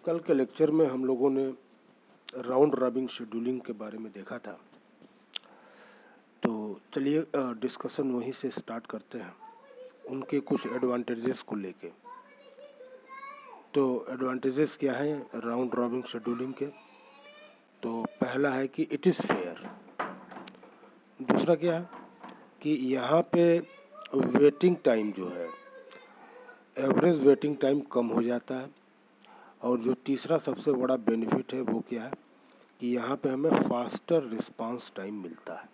कल के लेक्चर में हम लोगों ने राउंड रॉबिन शेड्यूलिंग के बारे में देखा था। तो चलिए डिस्कशन वहीं से स्टार्ट करते हैं, उनके कुछ एडवांटेजेस को लेके। तो एडवांटेजेस क्या हैं राउंड रॉबिन शेड्यूलिंग के? तो पहला है कि इट इज़ फेयर। दूसरा क्या है कि यहाँ पे वेटिंग टाइम जो है, एवरेज वेटिंग टाइम कम हो जाता है। और जो तीसरा सबसे बड़ा बेनिफिट है वो क्या है कि यहाँ पे हमें फास्टर रिस्पांस टाइम मिलता है।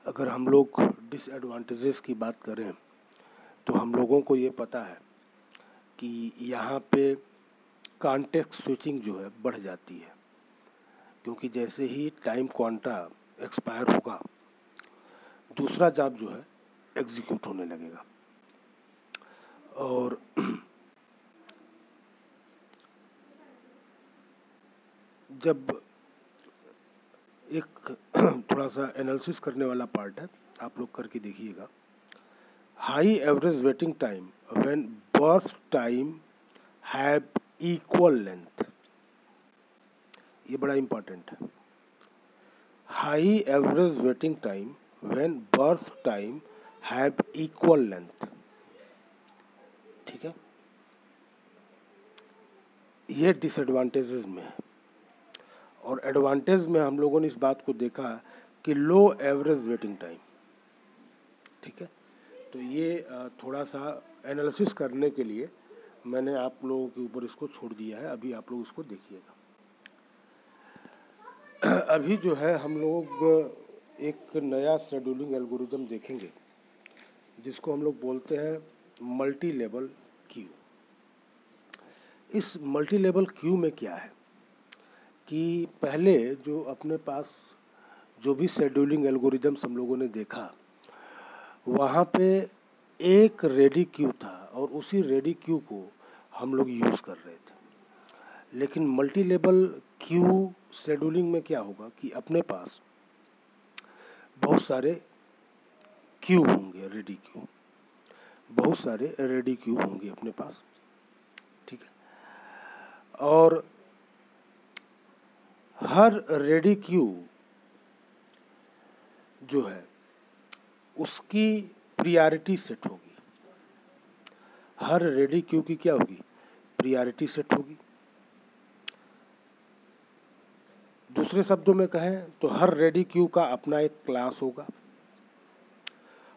अगर हम लोग डिसएडवांटेजेस की बात करें तो हम लोगों को ये पता है कि यहाँ पे कॉन्टेक्स्ट स्विचिंग जो है बढ़ जाती है, क्योंकि जैसे ही टाइम क्वांटा एक्सपायर होगा दूसरा जॉब जो है एग्जीक्यूट होने लगेगा। और जब एक थोड़ा सा एनालिसिस करने वाला पार्ट है, आप लोग करके देखिएगा। High average waiting time when burst time have equal length, ये बड़ा इंपॉर्टेंट है। High average waiting time when burst time have equal length, ठीक है। ये डिसएडवांटेजेस में है। और एडवांटेज में हम लोगों ने इस बात को देखा कि लो एवरेज वेटिंग टाइम, ठीक है। तो ये थोड़ा सा एनालिसिस करने के लिए मैंने आप लोगों के ऊपर इसको छोड़ दिया है। अभी आप लोग इसको देखिएगा। अभी जो है हम लोग एक नया शेड्यूलिंग एल्गोरिदम देखेंगे जिसको हम लोग बोलते हैं मल्टी लेवल क्यू। इस मल्टी लेवल क्यू में क्या है कि पहले जो अपने पास जो भी शेड्यूलिंग एल्गोरिदम्स हम लोगों ने देखा वहाँ पे एक रेडी क्यू था और उसी रेडी क्यू को हम लोग यूज़ कर रहे थे। लेकिन मल्टी लेवल क्यू शेड्यूलिंग में क्या होगा कि अपने पास बहुत सारे क्यू होंगे, रेडी क्यू, बहुत सारे रेडी क्यू होंगे अपने पास, ठीक है। और हर रेडी क्यू जो है उसकी प्रायोरिटी सेट होगी। हर रेडी क्यू की क्या होगी? प्रायोरिटी सेट होगी। दूसरे शब्दों में कहें तो हर रेडी क्यू का अपना एक क्लास होगा।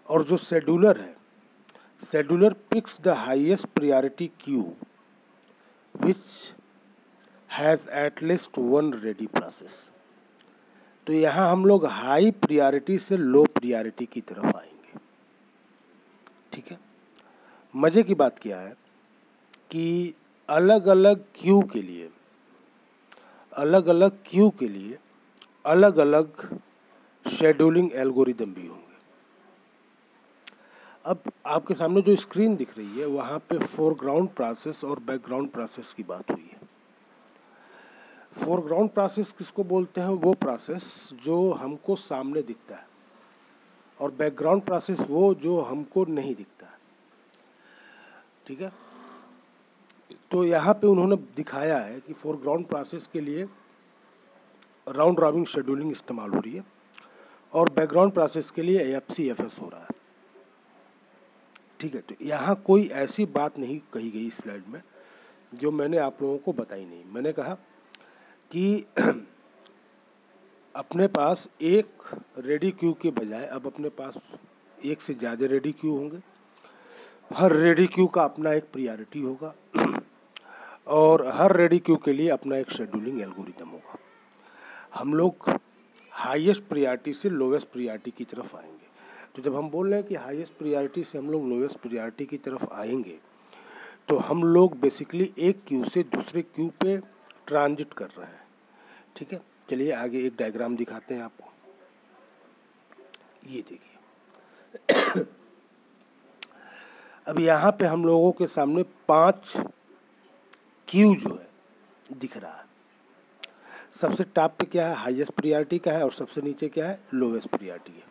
और जो शेड्यूलर है, scheduler picks the highest priority queue which has at least one ready process. तो यहाँ हम लोग हाई प्रायोरिटी से लो प्रायोरिटी की तरफ आएंगे, ठीक है। मजे की बात क्या है कि अलग अलग क्यू के लिए अलग अलग शेड्यूलिंग एल्गोरिदम भी होंगे। अब आपके सामने जो स्क्रीन दिख रही है वहाँ पे फोरग्राउंड प्रोसेस और बैकग्राउंड प्रोसेस की बात हुई है। फोरग्राउंड प्रोसेस किसको बोलते हैं? वो प्रोसेस जो हमको सामने दिखता है, और बैकग्राउंड प्रोसेस वो जो हमको नहीं दिखता है, ठीक है। तो यहाँ पे उन्होंने दिखाया है कि फोरग्राउंड प्रोसेस के लिए राउंड रॉबिन शेड्यूलिंग इस्तेमाल हो रही है और बैकग्राउंड प्रोसेस के लिए AFC/FS हो रहा है, ठीक है। तो यहाँ कोई ऐसी बात नहीं कही गई इस स्लाइड में जो मैंने आप लोगों को बताई नहीं। मैंने कहा कि अपने पास एक रेडी क्यू के बजाय अब अपने पास एक से ज़्यादा रेडी क्यू होंगे। हर रेडी क्यू का अपना एक प्रायोरिटी होगा और हर रेडी क्यू के लिए अपना एक शेड्यूलिंग एल्गोरिदम होगा। हम लोग हाईएस्ट प्रायोरिटी से लोवेस्ट प्रायोरिटी की तरफ आएंगे। तो जब हम बोल रहे हैं कि हाईएस्ट प्रायोरिटी से हम लोग लोवेस्ट प्रायोरिटी की तरफ आएंगे तो हम लोग बेसिकली एक क्यू से दूसरे क्यू पे ट्रांजिट कर रहे हैं, ठीक है। चलिए आगे एक डायग्राम दिखाते हैं आपको। ये देखिए अब यहाँ पे हम लोगों के सामने 5 क्यू जो है दिख रहा है। सबसे टॉप पे क्या है? हाईएस्ट प्रायोरिटी का है और सबसे नीचे क्या है? लोवेस्ट प्रायोरिटी है,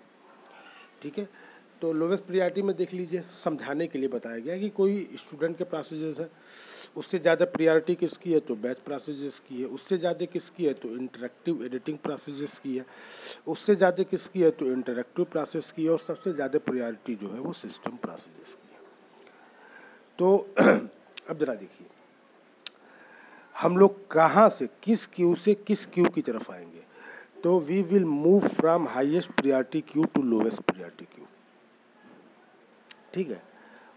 ठीक है। तो लोवेस्ट प्रियॉरिटी में देख लीजिए, समझाने के लिए बताया गया है कि कोई स्टूडेंट के प्रोसेजेस है, उससे ज़्यादा प्रियॉरिटी किसकी है तो बैच प्रोसेजेस की है, उससे ज़्यादा किसकी है तो इंटरेक्टिव एडिटिंग प्रोसेजेस की है, उससे ज़्यादा किसकी है तो इंटरेक्टिव प्रोसेस की है, और सबसे ज़्यादा प्रियॉरिटी जो है वो सिस्टम प्रोसेजेस की है। तो अब जरा देखिए हम लोग कहाँ से किस क्यू से किस क्यू की तरफ आएंगे। तो we will move from highest priority queue to lowest priority queue. ठीक है,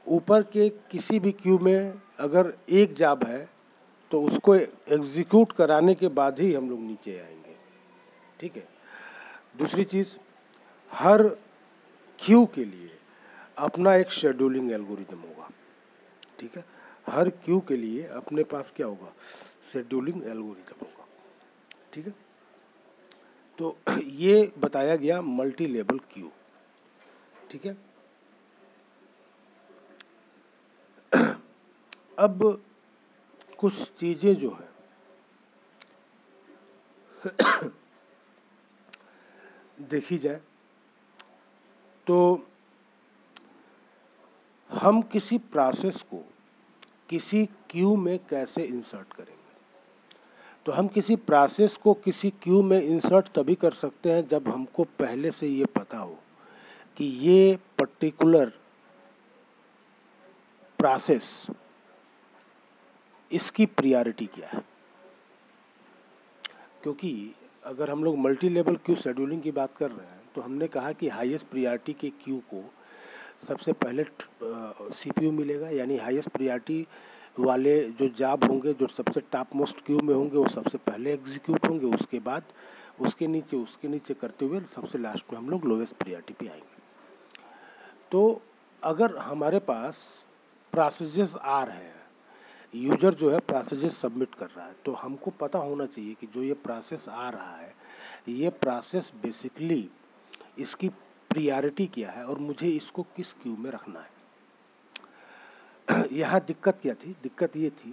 ऊपर के किसी भी क्यू में अगर एक जॉब है तो उसको एग्जीक्यूट कराने के बाद ही हम लोग नीचे आएंगे। ठीक है, दूसरी चीज़, हर क्यू के लिए अपना एक शेड्यूलिंग एल्गोरिदम होगा। ठीक है, हर क्यू के लिए अपने पास क्या होगा, शेड्यूलिंग एल्गोरिदम होगा। ठीक है, तो ये बताया गया मल्टी लेवल क्यू। ठीक है, अब कुछ चीज़ें जो है देखी जाए तो हम किसी प्रोसेस को किसी क्यू में कैसे इंसर्ट करेंगे। तो हम किसी प्रोसेस को किसी क्यू में इंसर्ट तभी कर सकते हैं जब हमको पहले से ये पता हो कि ये पर्टिकुलर प्रोसेस इसकी प्रियॉरिटी क्या है। क्योंकि अगर हम लोग मल्टी लेवल क्यू शेड्यूलिंग की बात कर रहे हैं तो हमने कहा कि हाईएस्ट प्रियॉरिटी के क्यू को सबसे पहले सीपीयू मिलेगा, यानी हाईएस्ट प्रियॉरिटी वाले जो जॉब होंगे जो सबसे टॉप मोस्ट क्यू में होंगे वो सबसे पहले एग्जीक्यूट होंगे, उसके बाद उसके नीचे करते हुए सबसे लास्ट में हम लोग लोवेस्ट प्रियॉरिटी पे आएंगे। तो अगर हमारे पास प्रोसेसेस आ रहे हैं, यूजर जो है प्रोसेसेस सबमिट कर रहा है, तो हमको पता होना चाहिए कि जो ये प्रोसेस आ रहा है ये प्रोसेस बेसिकली इसकी प्रियॉरिटी क्या है और मुझे इसको किस क्यू में रखना है। यहाँ दिक्कत क्या थी, दिक्कत ये थी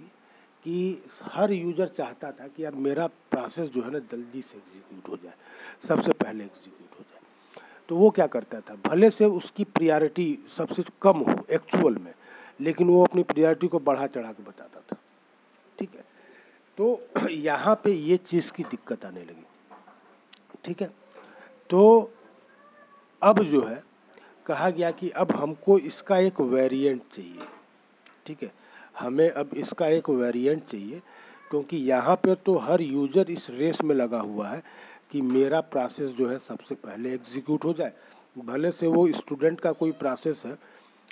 कि हर यूजर चाहता था कि यार मेरा प्रोसेस जो है ना जल्दी से एग्जीक्यूट हो जाए, सबसे पहले एग्जीक्यूट हो जाए। तो वो क्या करता था, भले से उसकी प्रियॉरिटी सबसे कम हो एक्चुअल में, लेकिन वो अपनी प्रियॉरिटी को बढ़ा चढ़ा के बताता था। ठीक है, तो यहाँ पे ये चीज़ की दिक्कत आने लगी। ठीक है, तो अब जो है कहा गया कि अब हमको इसका एक वेरिएंट चाहिए। ठीक है, हमें अब इसका एक वेरिएंट चाहिए, क्योंकि यहाँ पे तो हर यूजर इस रेस में लगा हुआ है कि मेरा प्रोसेस जो है सबसे पहले एग्जीक्यूट हो जाए। भले से वो स्टूडेंट का कोई प्रोसेस है,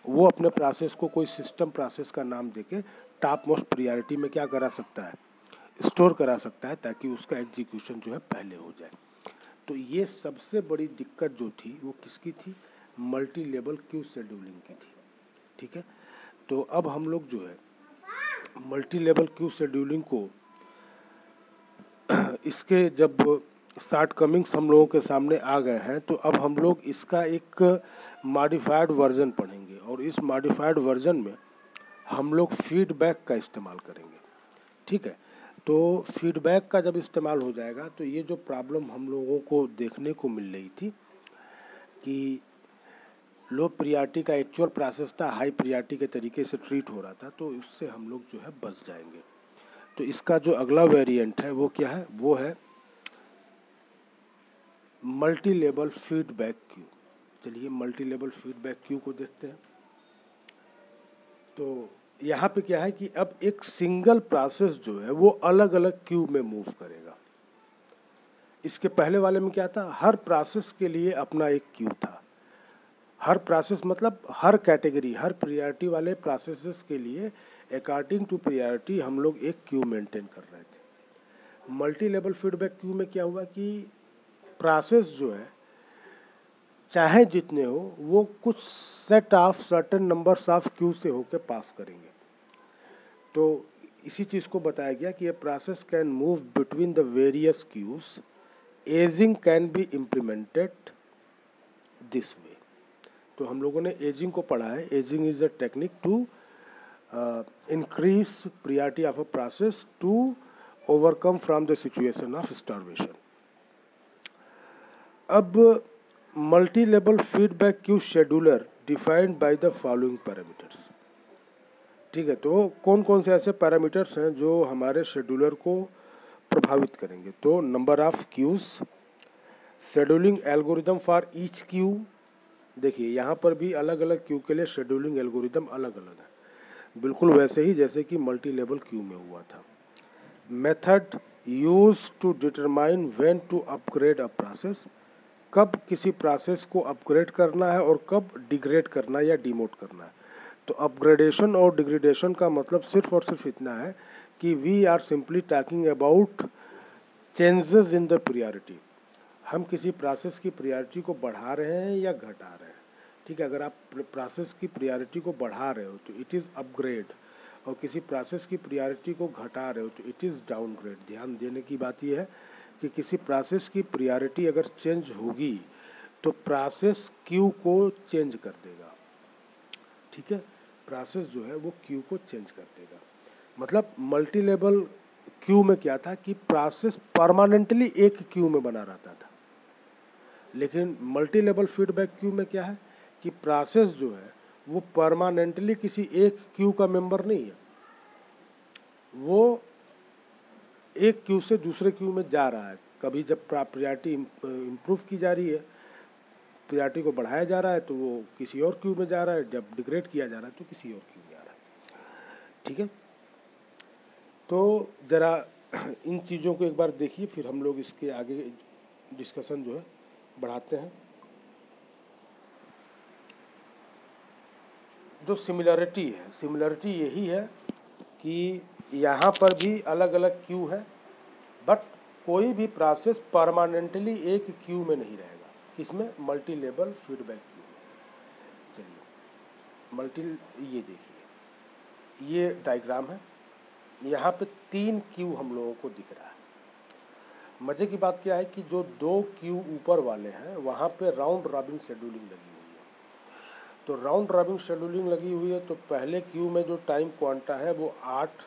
वो अपने प्रोसेस को कोई सिस्टम प्रोसेस का नाम देके टॉप मोस्ट प्रियॉरिटी में क्या करा सकता है, स्टोर करा सकता है, ताकि उसका एग्जीक्यूशन जो है पहले हो जाए। तो ये सबसे बड़ी दिक्कत जो थी वो किसकी थी, मल्टी लेवल क्यू शेड्यूलिंग की थी। ठीक है, तो अब हम लोग जो है मल्टी लेवल क्यू शेड्यूलिंग को इसके जब शॉर्टकमिंग्स हम लोगों के सामने आ गए हैं, तो अब हम लोग इसका एक मॉडिफाइड वर्जन पढ़ेंगे, और इस मॉडिफाइड वर्जन में हम लोग फीडबैक का इस्तेमाल करेंगे। ठीक है, तो फीडबैक का जब इस्तेमाल हो जाएगा तो ये जो प्रॉब्लम हम लोगों को देखने को मिल रही थी कि लो प्रियॉरिटी का एक्चुअल प्रोसेस था हाई प्रियॉरिटी के तरीके से ट्रीट हो रहा था, तो उससे हम लोग जो है बच जाएंगे। तो इसका जो अगला वेरिएंट है वो क्या है, वो है मल्टी लेवल फीडबैक क्यू। चलिए मल्टी लेवल फीडबैक क्यू को देखते हैं। तो यहाँ पे क्या है कि अब एक सिंगल प्रोसेस जो है वो अलग अलग क्यू में मूव करेगा। इसके पहले वाले में क्या था, हर प्रोसेस के लिए अपना एक क्यू था। हर प्रोसेस मतलब हर कैटेगरी, हर प्रियॉरिटी वाले प्रोसेसेस के लिए अकॉर्डिंग टू प्रियॉरिटी हम लोग एक क्यू मेंटेन कर रहे थे। मल्टी लेवल फीडबैक क्यू में क्या हुआ कि प्रोसेस जो है चाहे जितने हो वो कुछ set of certain numbers of Q से होकर पास करेंगे। तो इसी चीज़ को बताया गया कि ये process can move between the various queues, ageing can be implemented this way. तो हम लोगों ने एजिंग को पढ़ा है। Ageing is a technique to increase priority of a process to overcome from the situation of starvation. अब multi level feedback queue scheduler defined by the following parameters. ठीक है, तो कौन कौन से ऐसे पैरामीटर्स हैं जो हमारे शेड्यूलर को प्रभावित करेंगे? तो number of queues, scheduling algorithm for each queue. देखिए यहाँ पर भी अलग अलग क्यू के लिए शेड्यूलिंग एल्गोरिदम अलग अलग है, बिल्कुल वैसे ही जैसे कि मल्टी लेवल क्यू में हुआ था। Method use to determine when to upgrade a process, कब किसी प्रोसेस को अपग्रेड करना है और कब डिग्रेड करना है या डिमोट करना है। तो अपग्रेडेशन और डिग्रेडेशन का मतलब सिर्फ और सिर्फ इतना है कि we are simply talking about changes in the priority. हम किसी प्रोसेस की प्रायोरिटी को बढ़ा रहे हैं या घटा रहे हैं। ठीक है, अगर आप प्रोसेस की प्रायोरिटी को बढ़ा रहे हो तो इट इज़ अपग्रेड, और किसी प्रोसेस की प्रायोरिटी को घटा रहे हो तो इट इज़ डाउनग्रेड। ध्यान देने की बात यह है कि किसी प्रोसेस की प्रायोरिटी अगर चेंज होगी तो प्रोसेस क्यू को चेंज कर देगा। ठीक है, प्रोसेस जो है वो क्यू को चेंज कर देगा। मतलब मल्टी लेवल क्यू में क्या था कि प्रोसेस परमानेंटली एक क्यू में बना रहता था, लेकिन मल्टी लेवल फीडबैक क्यू में क्या है कि प्रोसेस जो है वो परमानेंटली किसी एक क्यू का मेंबर नहीं है, वो एक क्यू से दूसरे क्यू में जा रहा है। कभी जब प्रायोरिटी इम्प्रूव की जा रही है, प्रायोरिटी को बढ़ाया जा रहा है तो वो किसी और क्यू में जा रहा है, जब डिग्रेड किया जा रहा है तो किसी और क्यू में जा रहा है। ठीक है, तो ज़रा इन चीज़ों को एक बार देखिए, फिर हम लोग इसके आगे डिस्कशन जो है बढ़ाते हैं। जो सिमिलरिटी है, सिमिलरिटी यही है कि यहाँ पर भी अलग अलग क्यू है, बट कोई भी प्रोसेस परमानेंटली एक क्यू में नहीं रहेगा। किसमें? मल्टी लेवल फीडबैक क्यू में। चलिए मल्टी, ये देखिए ये डायग्राम है, यहाँ पे 3 क्यू हम लोगों को दिख रहा है। मज़े की बात क्या है कि जो 2 क्यू ऊपर वाले हैं वहाँ पे राउंड रॉबिन शेड्यूलिंग लगी हुई है। तो राउंड रॉबिन शेड्यूलिंग लगी हुई है तो पहले क्यू में जो टाइम क्वांटा है वो 8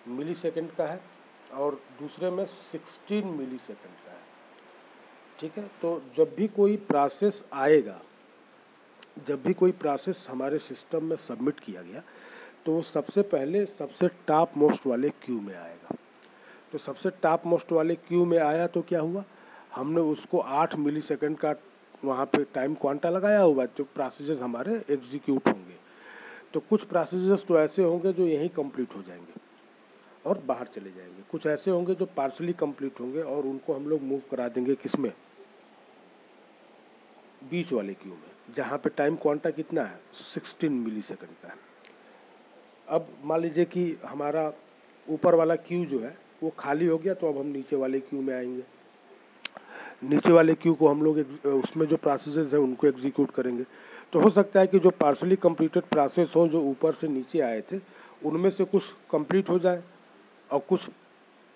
मिली सेकेंड का है और दूसरे में 16 मिली सेकेंड का है। ठीक है, तो जब भी कोई प्रोसेस आएगा, जब भी कोई प्रोसेस हमारे सिस्टम में सबमिट किया गया तो वो सबसे पहले सबसे टॉप मोस्ट वाले क्यू में आएगा। तो सबसे टॉप मोस्ट वाले क्यू में आया तो क्या हुआ, हमने उसको 8 मिली सेकेंड का वहाँ पे टाइम क्वांटा लगाया हुआ, जो प्रोसेसेस हमारे एग्जीक्यूट होंगे। तो कुछ प्रोसेसेस तो ऐसे होंगे जो यहीं कंप्लीट हो जाएंगे और बाहर चले जाएंगे, कुछ ऐसे होंगे जो पार्शली कंप्लीट होंगे और उनको हम लोग मूव करा देंगे किसमें? बीच वाले क्यू में, जहाँ पे टाइम क्वांटा कितना है? 16 मिली सेकेंड का है। अब मान लीजिए कि हमारा ऊपर वाला क्यू जो है वो खाली हो गया, तो अब हम नीचे वाले क्यू में आएंगे। नीचे वाले क्यू को हम लोग उसमें जो प्रोसेसेस हैं उनको एग्जीक्यूट करेंगे। तो हो सकता है कि जो पार्शली कंप्लीटेड प्रोसेस हो जो ऊपर से नीचे आए थे उनमें से कुछ कंप्लीट हो जाए और कुछ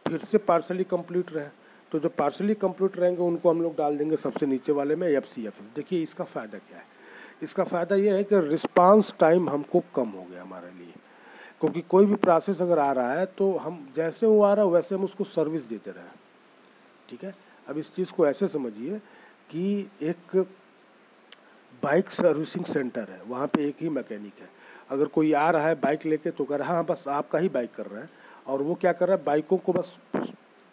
फिर से पार्शली कंप्लीट रहे। तो जो पार्शली कंप्लीट रहेंगे उनको हम लोग डाल देंगे सबसे नीचे वाले में FCFS। देखिए इसका फ़ायदा क्या है? इसका फ़ायदा ये है कि रिस्पांस टाइम हमको कम हो गया हमारे लिए, क्योंकि कोई भी प्रोसेस अगर आ रहा है तो हम जैसे वो आ रहा है वैसे हम उसको सर्विस देते रहें। ठीक है, अब इस चीज़ को ऐसे समझिए कि एक बाइक सर्विसिंग सेंटर है, वहाँ पे एक ही मैकेनिक है। अगर कोई आ रहा है बाइक लेके तो कह रहा है हाँ बस आपका ही बाइक कर रहा है, और वो क्या कर रहा है, बाइकों को बस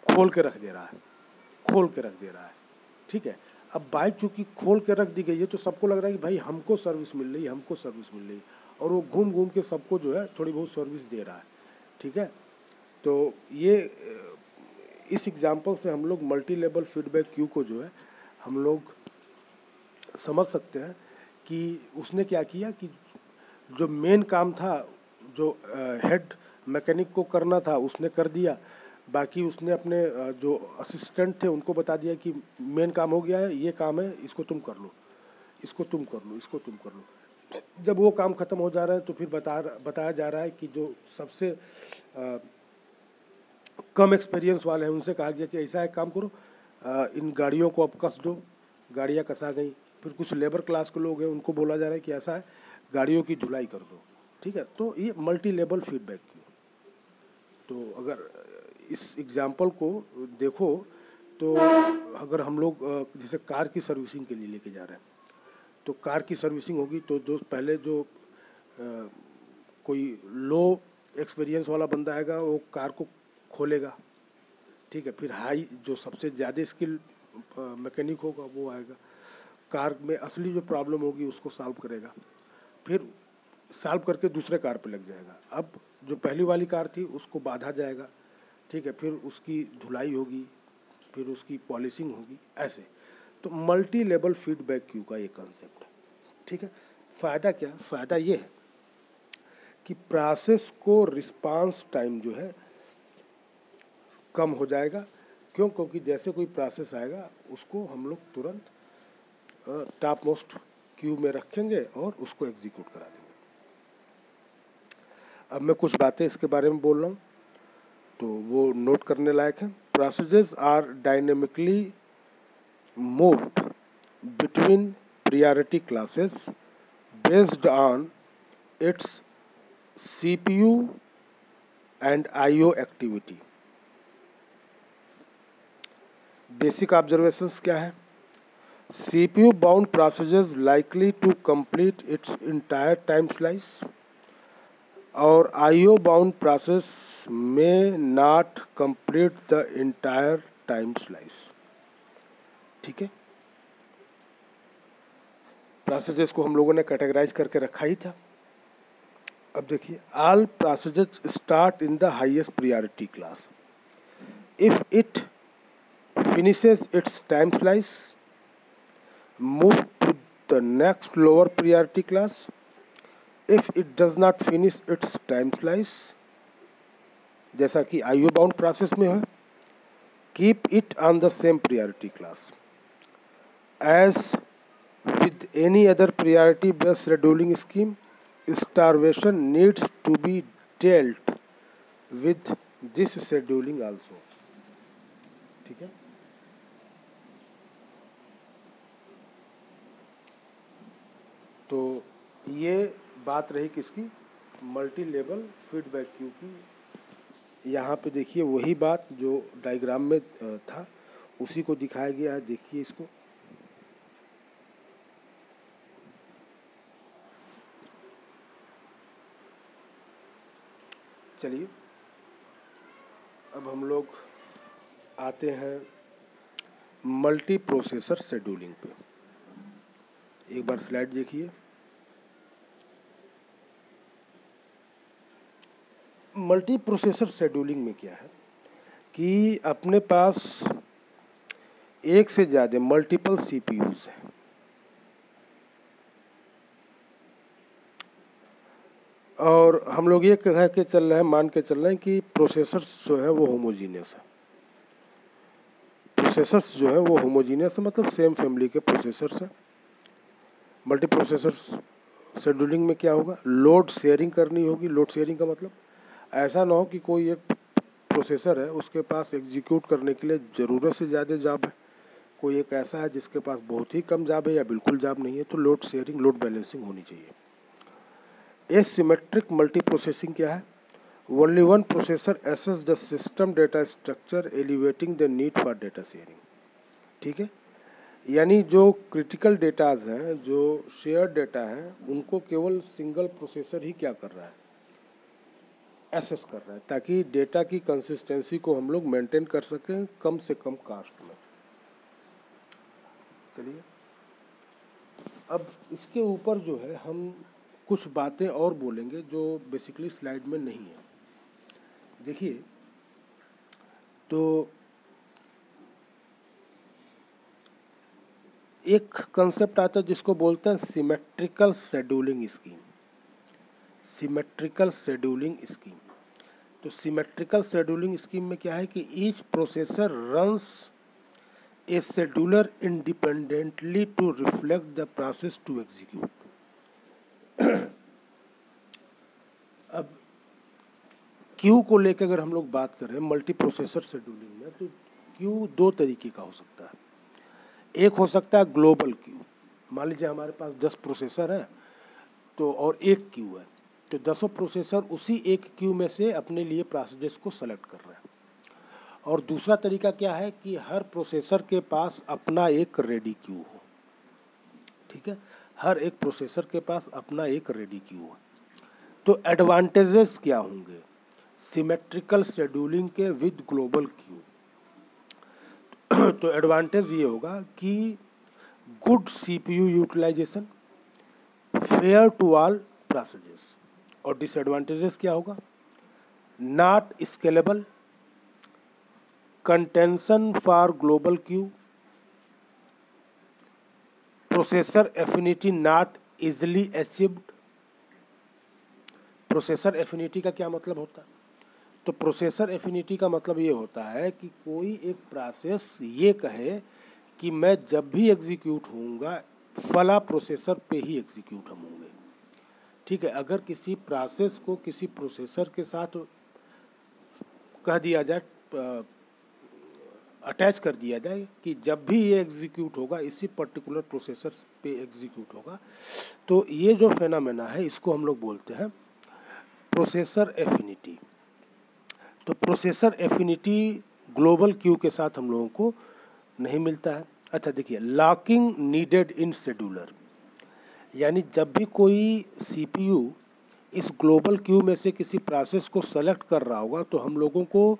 खोल के रख दे रहा है, खोल के रख दे रहा है। ठीक है, अब बाइक चूंकि खोल के रख दी गई है तो सबको लग रहा है कि भाई हमको सर्विस मिल रही है, हमको सर्विस मिल रही है, और वो घूम घूम के सबको जो है थोड़ी बहुत सर्विस दे रहा है। ठीक है, तो ये इस एग्जांपल से हम लोग मल्टी लेवल फीडबैक क्यू को जो है हम लोग समझ सकते हैं कि उसने क्या किया कि जो मेन काम था, जो हेड मैकेनिक को करना था उसने कर दिया, बाकी उसने अपने जो असिस्टेंट थे उनको बता दिया कि मेन काम हो गया है, ये काम है, इसको तुम कर लो, इसको तुम कर लो, इसको तुम कर लो। जब वो काम खत्म हो जा रहा है तो फिर बताया जा रहा है कि जो सबसे कम एक्सपीरियंस वाले हैं उनसे कहा गया कि ऐसा एक काम करो, इन गाड़ियों को अब कस दो। गाड़ियाँ कसा गई। फिर कुछ लेबर क्लास के लोग हैं उनको बोला जा रहा है कि ऐसा है गाड़ियों की धुलाई कर दो। ठीक है, तो ये मल्टी लेवल फीडबैक की। तो अगर इस एग्जाम्पल को देखो तो अगर हम लोग जैसे कार की सर्विसिंग के लिए लेके जा रहे हैं, तो कार की सर्विसिंग होगी तो जो पहले जो कोई लो एक्सपीरियंस वाला बंदा आएगा वो कार को खोलेगा, ठीक है। फिर हाई जो सबसे ज़्यादा स्किल मैकेनिक होगा वो आएगा, कार में असली जो प्रॉब्लम होगी उसको सॉल्व करेगा, फिर सॉल्व करके दूसरे कार पे लग जाएगा। अब जो पहली वाली कार थी उसको बांधा जाएगा, ठीक है, फिर उसकी धुलाई होगी, फिर उसकी पॉलिशिंग होगी, ऐसे। तो मल्टी लेवल फीडबैक क्यू का ये कंसेप्ट है, ठीक है। फ़ायदा क्या है? फ़ायदा ये है कि प्रोसेस को रिस्पांस टाइम जो है कम हो जाएगा। क्यों? क्योंकि जैसे कोई प्रोसेस आएगा उसको हम लोग तुरंत टॉप मोस्ट क्यू में रखेंगे और उसको एग्जीक्यूट करा देंगे। अब मैं कुछ बातें इसके बारे में बोल रहा हूँ तो वो नोट करने लायक है। Processes are dynamically moved between priority classes based on its CPU and IO activity. Basic observations क्या है? CPU bound processes likely to complete its entire time slice और IO bound process may not complete the entire time slice, ठीक है। Processes को हम लोगों ने categorise करके रखा ही था। अब देखिए, all processes start in the highest priority class if it finishes its time slice move to the next lower priority class if it does not finish its time slice, जैसा कि आईओ बाउंड प्रोसेस में है, keep it on the same priority class. As with any other priority based scheduling scheme, starvation needs to be dealt with this scheduling also, ठीक है। तो ये बात रही किसकी? मल्टी लेवल फीडबैक क्यू की। यहाँ पे देखिए वही बात जो डायग्राम में था उसी को दिखाया गया है। देखिए इसको, चलिए अब हम लोग आते हैं मल्टी प्रोसेसर शेड्यूलिंग पे। एक बार स्लाइड देखिए। मल्टी प्रोसेसर शेड्यूलिंग में क्या है कि अपने पास एक से ज़्यादा मल्टीपल सीपीयूज हैं और हम लोग ये कह के चल रहे हैं, मान के चल रहे हैं कि प्रोसेसर्स जो है वो होमोजीनियस है। प्रोसेसर्स जो है वो होमोजीनियस है, मतलब सेम फैमिली के प्रोसेसर्स हैं। मल्टी प्रोसेसर्स शेड्यूलिंग में क्या होगा? लोड शेयरिंग करनी होगी। लोड शेयरिंग का मतलब ऐसा ना हो कि कोई एक प्रोसेसर है उसके पास एग्जीक्यूट करने के लिए ज़रूरत से ज़्यादा जॉब है, कोई एक ऐसा है जिसके पास बहुत ही कम जॉब है या बिल्कुल जॉब नहीं है। तो लोड शेयरिंग, लोड बैलेंसिंग होनी चाहिए। एसिमेट्रिक मल्टी प्रोसेसिंग क्या है? Only one processor accesses the system data structure alleviating the need for data sharing, ठीक है। यानी जो क्रिटिकल डेटाज हैं, जो शेयर डेटा हैं, उनको केवल सिंगल प्रोसेसर ही क्या कर रहा है? एसेस कर रहा है, ताकि डेटा की कंसिस्टेंसी को हम लोग मेंटेन कर सकें कम से कम कास्ट में। चलिए अब इसके ऊपर जो है हम कुछ बातें और बोलेंगे जो बेसिकली स्लाइड में नहीं है। देखिए, तो एक कंसेप्ट आता है जिसको बोलते हैं symmetrical scheduling scheme. Symmetrical scheduling scheme, तो सिमेट्रिकल शेड्यूलिंग स्कीम में क्या है कि each processor runs a scheduler independently to reflect the process to execute. अब क्यू को लेकर अगर हम लोग बात करें मल्टी प्रोसेसर शेड्यूलिंग में, तो क्यू दो तरीके का हो सकता है। एक हो सकता है ग्लोबल क्यू। मान लीजिए हमारे पास 10 प्रोसेसर है तो और एक क्यू है, तो 10 प्रोसेसर उसी एक क्यू में से अपने लिए प्रोसेस को सेलेक्ट कर रहे हैं। और दूसरा तरीका क्या है कि हर प्रोसेसर के पास अपना एक रेडी क्यू हो। ठीक है, हर एक प्रोसेसर के पास अपना एक रेडी क्यू हो। तो एडवांटेजेस क्या होंगे सिमेट्रिकल शेड्यूलिंग के विद ग्लोबल क्यू? तो एडवांटेज ये होगा कि good CPU utilization, fair to all processes. और डिसएडवांटेजेस क्या होगा? Not scalable, contention for global queue, processor affinity not easily achieved. Processor affinity का क्या मतलब होता है? तो प्रोसेसर एफिनिटी का मतलब ये होता है कि कोई एक प्रोसेस ये कहे कि मैं जब भी एग्जीक्यूट होऊंगा फला प्रोसेसर पे ही एग्जीक्यूट हम होंगे। ठीक है, अगर किसी प्रोसेस को किसी प्रोसेसर के साथ कह दिया जाए, अटैच कर दिया जाए कि जब भी ये एग्जीक्यूट होगा इसी पर्टिकुलर प्रोसेसर पे एग्जीक्यूट होगा, तो ये जो फेनोमेना है इसको हम लोग बोलते हैं प्रोसेसर एफिनिटी। तो प्रोसेसर एफिनिटी ग्लोबल क्यू के साथ हम लोगों को नहीं मिलता है। अच्छा देखिए, लॉकिंग नीडेड इन शेड्यूलर, यानी जब भी कोई सीपीयू इस ग्लोबल क्यू में से किसी प्रोसेस को सेलेक्ट कर रहा होगा तो हम लोगों को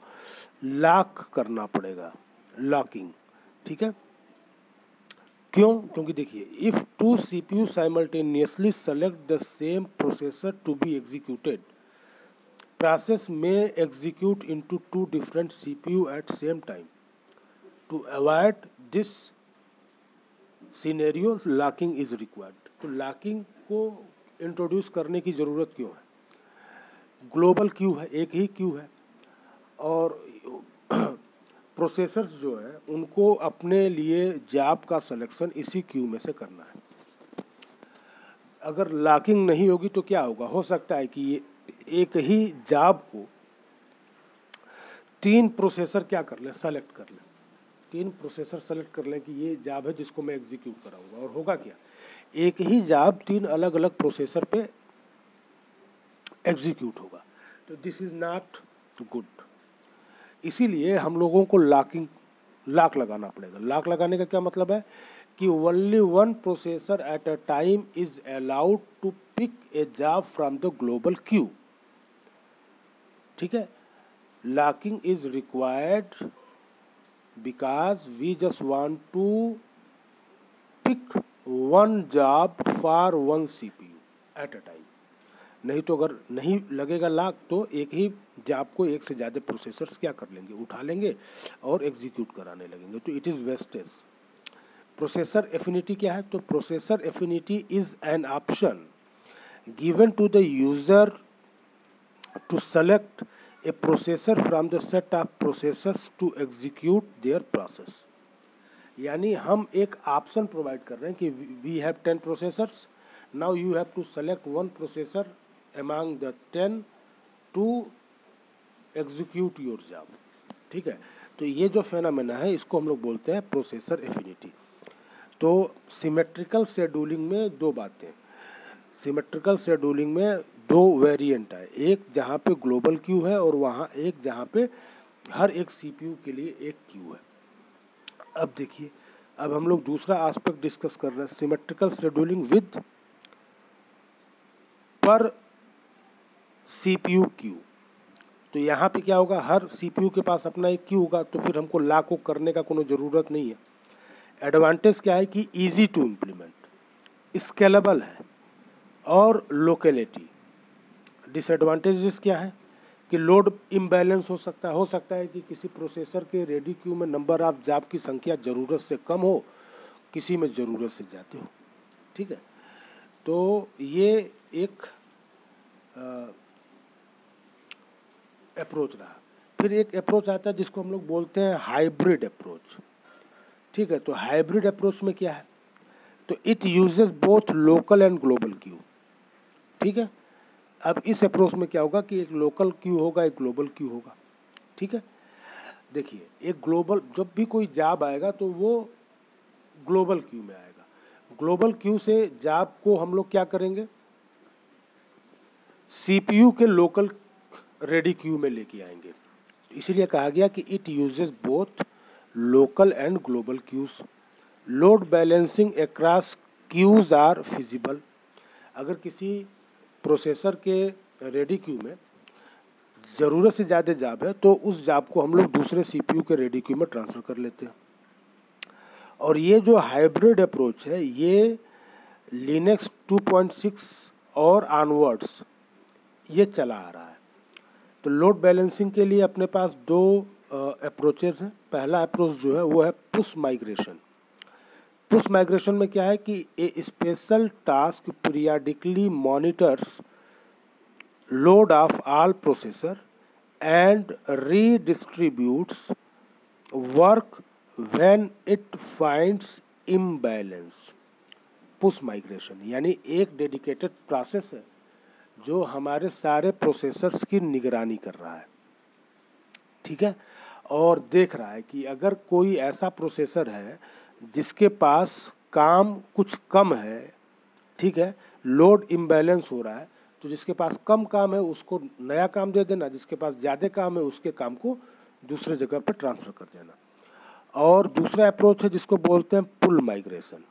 लॉक करना पड़ेगा, लॉकिंग। ठीक है, क्यों? क्योंकि देखिए, if two CPU simultaneously select the same processor to be executed, process में execute into two different CPU at same time. To avoid this scenario locking is required. तो लॉकिंग को इंट्रोड्यूस करने की ज़रूरत क्यों है? ग्लोबल क्यू है, एक ही क्यू है, और प्रोसेसर्स जो है उनको अपने लिए जॉब का सिलेक्शन इसी क्यू में से करना है। अगर लॉकिंग नहीं होगी तो क्या होगा? हो सकता है कि ये एक ही जॉब को 3 प्रोसेसर क्या कर लें, सेलेक्ट कर लें, 3 प्रोसेसर सेलेक्ट कर लें कि ये जॉब है जिसको मैं एग्जीक्यूट कराऊंगा, और होगा क्या? एक ही जॉब 3 अलग अलग प्रोसेसर पे एग्जीक्यूट होगा। तो दिस इज नॉट गुड। इसीलिए हम लोगों को लॉक लगाना पड़ेगा। लॉक लगाने का क्या मतलब है कि only one processor at a time is allowed to pick a job from the global queue. ठीक है, locking is required because we just want to pick one job for one CPU at a time. नहीं तो अगर नहीं लगेगा lock तो एक ही job को एक से ज़्यादा प्रोसेसर्स क्या कर लेंगे, उठा लेंगे और एग्जीक्यूट कराने लगेंगे, तो it is wastage. Processor affinity क्या है? तो processor affinity is an option given to the user to select a processor from the set of processors to execute their process. यानी हम एक ऑप्शन प्रोवाइड कर रहे हैं कि we have 10 processors, now you have to select one processor among the 10 to execute your job। ठीक है, तो ये जो फेनोमेना है इसको हम लोग बोलते हैं प्रोसेसर एफिनिटी। तो सिमेट्रिकल शेड्यूलिंग में दो बातें, सिमेट्रिकल शेड्यूलिंग में 2 वेरिएंट है, एक जहाँ पे ग्लोबल क्यू है और वहाँ एक जहाँ पे हर एक सीपीयू के लिए एक क्यू है। अब देखिए, अब हम लोग दूसरा एस्पेक्ट डिस्कस कर रहे हैं, सिमेट्रिकल शेड्यूलिंग विद पर सीपीयू क्यू। तो यहाँ पे क्या होगा, हर सीपीयू के पास अपना एक क्यू होगा, तो फिर हमको लॉक को करने का कोनो ज़रूरत नहीं है। एडवांटेज क्या है कि इजी टू इम्प्लीमेंट, स्केलेबल है और लोकेलिटी। डिसएडवांटेजेस क्या है कि लोड इम्बैलेंस हो सकता है कि किसी प्रोसेसर के रेडी क्यू में नंबर ऑफ जॉब की संख्या ज़रूरत से कम हो, किसी में ज़रूरत से ज़्यादा हो। ठीक है, तो ये एक अप्रोच रहा। फिर एक अप्रोच आता है जिसको हम लोग बोलते हैं हाइब्रिड अप्रोच। ठीक है, तो हाइब्रिड अप्रोच में क्या है, तो it uses both local and global queue. ठीक है, अब इस अप्रोच में क्या होगा कि एक लोकल क्यू होगा, एक ग्लोबल क्यू होगा। ठीक है, देखिए, एक ग्लोबल, जब भी कोई जॉब आएगा तो वो ग्लोबल क्यू में आएगा। ग्लोबल क्यू से जॉब को हम लोग क्या करेंगे, सीपीयू के लोकल रेडी क्यू में लेके आएंगे। इसीलिए कहा गया कि it uses both local and global queues. Load balancing across queues are feasible. अगर किसी प्रोसेसर के रेडी क्यू में ज़रूरत से ज़्यादा जाप है तो उस जाप को हम लोग दूसरे सीपीयू के रेडी क्यू में ट्रांसफ़र कर लेते हैं। और ये जो हाइब्रिड अप्रोच है ये लिनक्स 2.6 और ऑनवर्ड्स ये चला आ रहा है। तो लोड बैलेंसिंग के लिए अपने पास दो अप्रोचेस हैं। पहला अप्रोच जो है वो है पुश माइग्रेशन। पुश माइग्रेशन में क्या है कि a special task periodically monitors load of all processor and redistributes work when it finds imbalance। Push migration यानी एक डेडिकेटेड प्रोसेस है जो हमारे सारे प्रोसेसर्स की निगरानी कर रहा है, ठीक है, और देख रहा है कि अगर कोई ऐसा प्रोसेसर है जिसके पास काम कुछ कम है, ठीक है, लोड इम्बैलेंस हो रहा है, तो जिसके पास कम काम है उसको नया काम दे देना, जिसके पास ज़्यादा काम है उसके काम को दूसरे जगह पर ट्रांसफ़र कर देना। और दूसरा अप्रोच है जिसको बोलते हैं पुल माइग्रेशन।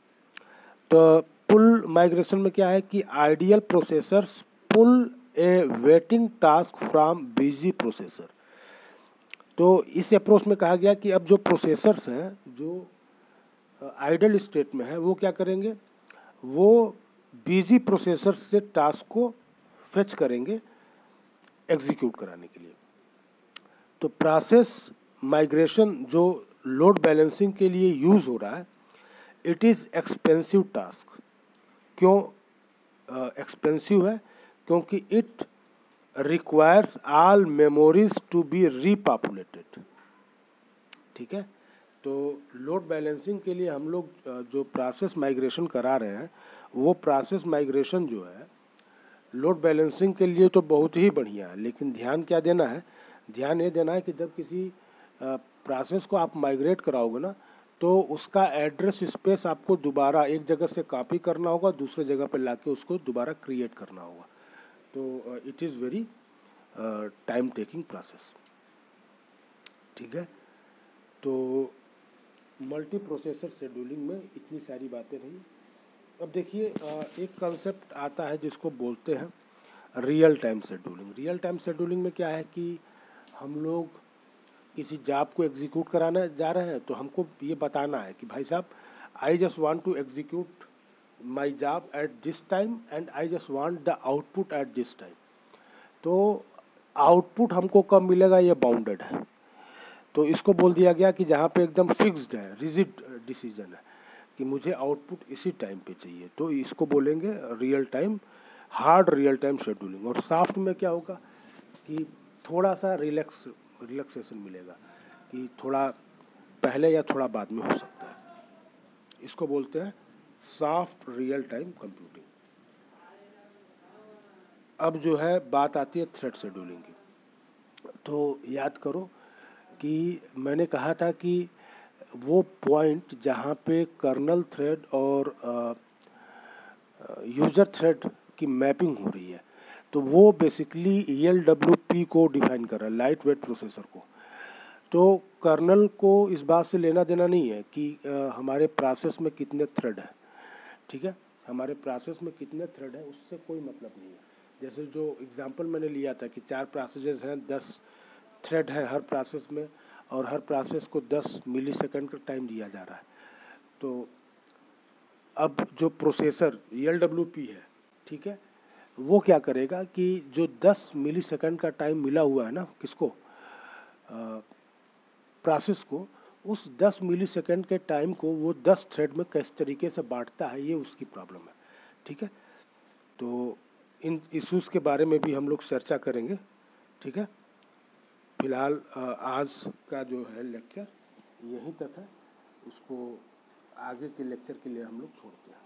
तो पुल माइग्रेशन में क्या है कि ideal processors pull a waiting task from busy processor. तो इस अप्रोच में कहा गया कि अब जो प्रोसेसर्स हैं जो आइडल स्टेट में है वो क्या करेंगे, वो बिजी प्रोसेसर से टास्क को फेच करेंगे एग्जीक्यूट कराने के लिए। तो प्रोसेस माइग्रेशन जो लोड बैलेंसिंग के लिए यूज़ हो रहा है, इट इज़ एक्सपेंसिव टास्क। क्यों एक्सपेंसिव है? क्योंकि it requires all memories to be repopulated, ठीक है। तो लोड बैलेंसिंग के लिए हम लोग जो प्रोसेस माइग्रेशन करा रहे हैं वो प्रोसेस माइग्रेशन जो है लोड बैलेंसिंग के लिए तो बहुत ही बढ़िया है, लेकिन ध्यान क्या देना है, ध्यान ये देना है कि जब किसी प्रोसेस को आप माइग्रेट कराओगे ना तो उसका एड्रेस स्पेस आपको दोबारा एक जगह से कॉपी करना होगा, दूसरे जगह पर लाके उसको दोबारा क्रिएट करना होगा। तो it is very time taking process, ठीक है। तो मल्टी प्रोसेसर शेड्यूलिंग में इतनी सारी बातें नहीं। अब देखिए एक कंसेप्ट आता है जिसको बोलते हैं real time scheduling. Real time scheduling में क्या है कि हम लोग किसी जॉब को एग्जीक्यूट कराने जा रहे हैं तो हमको ये बताना है कि भाई साहब I just want to execute my job at this time and I just want the output at this time. तो आउटपुट हमको कब मिलेगा ये बाउंडेड है। तो इसको बोल दिया गया कि जहाँ पे एकदम फिक्स्ड है, रिजिड डिसीजन है कि मुझे आउटपुट इसी टाइम पे चाहिए, तो इसको बोलेंगे real time, hard real time scheduling. और सॉफ्ट में क्या होगा कि थोड़ा सा रिलैक्सेशन मिलेगा कि थोड़ा पहले या थोड़ा बाद में हो सकता है। इसको बोलते हैं सॉफ्ट रियल टाइम कंप्यूटिंग। अब जो है बात आती है थ्रेड शेड्यूलिंग की। तो याद करो कि मैंने कहा था कि वो पॉइंट जहाँ पे कर्नल थ्रेड और यूज़र थ्रेड की मैपिंग हो रही है, तो वो बेसिकली ELWP को डिफाइन कर रहा है, लाइट वेट प्रोसेसर को। तो कर्नल को इस बात से लेना देना नहीं है कि हमारे प्रोसेस में कितने थ्रेड हैं, ठीक है, हमारे प्रोसेस में कितने थ्रेड हैं उससे कोई मतलब नहीं है। जैसे जो एग्जांपल मैंने लिया था कि 4 प्रोसेसेस हैं, 10 थ्रेड हैं हर प्रोसेस में और हर प्रोसेस को 10 मिलीसेकंड का टाइम दिया जा रहा है। तो अब जो प्रोसेसर ELWP है, ठीक है, वो क्या करेगा कि जो 10 मिलीसेकंड का टाइम मिला हुआ है ना किसको, प्रोसेस को, उस 10 मिलीसेकंड के टाइम को वो 10 थ्रेड में किस तरीके से बांटता है, ये उसकी प्रॉब्लम है, ठीक है। तो इन इश्यूज़ के बारे में भी हम लोग चर्चा करेंगे, ठीक है। फिलहाल आज का जो है लेक्चर यहीं तक है, उसको आगे के लेक्चर के लिए हम लोग छोड़ते हैं।